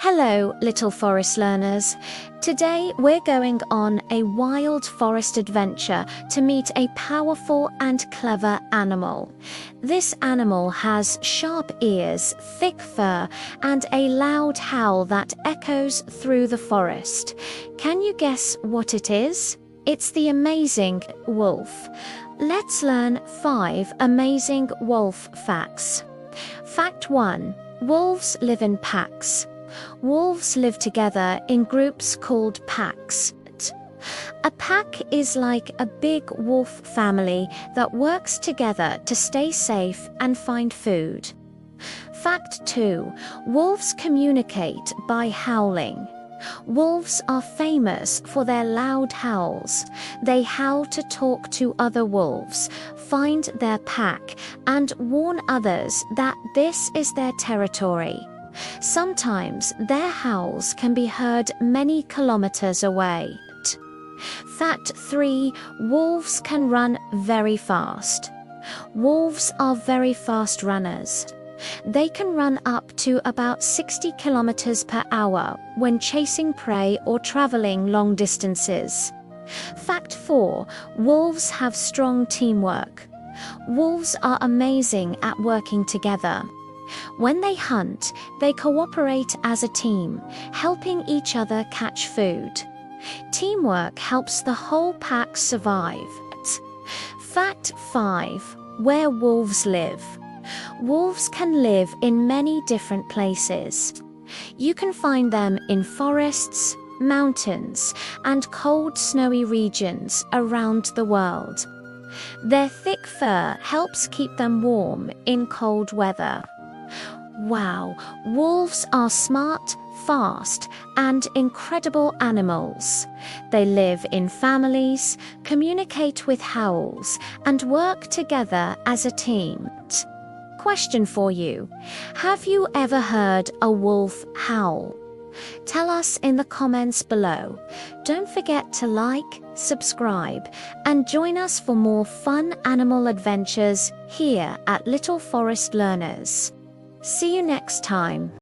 Hello, little forest learners. Today we're going on a wild forest adventure to meet a powerful and clever animal. This animal has sharp ears, thick fur, and a loud howl that echoes through the forest. Can you guess what it is? It's the amazing wolf. Let's learn 5 amazing wolf facts. Fact 1. Wolves live in packs. Wolves live together in groups called packs. A pack is like a big wolf family that works together to stay safe and find food. Fact 2. Wolves communicate by howling. Wolves are famous for their loud howls. They howl to talk to other wolves, find their pack, and warn others that this is their territory. Sometimes their howls can be heard many kilometers away. Fact 3. Wolves can run very fast. Wolves are very fast runners. They can run up to about 60 kilometers per hour when chasing prey or traveling long distances. Fact 4. Wolves have strong teamwork. Wolves are amazing at working together. When they hunt, they cooperate as a team, helping each other catch food. Teamwork helps the whole pack survive. Fact 5. Where wolves live. Wolves can live in many different places. You can find them in forests, mountains, and cold, snowy regions around the world. Their thick fur helps keep them warm in cold weather. Wow, wolves are smart, fast, and incredible animals. They live in families, communicate with howls, and work together as a team. Question for you. Have you ever heard a wolf howl? Tell us in the comments below. Don't forget to like, subscribe, and join us for more fun animal adventures here at Little Forest Learners. See you next time.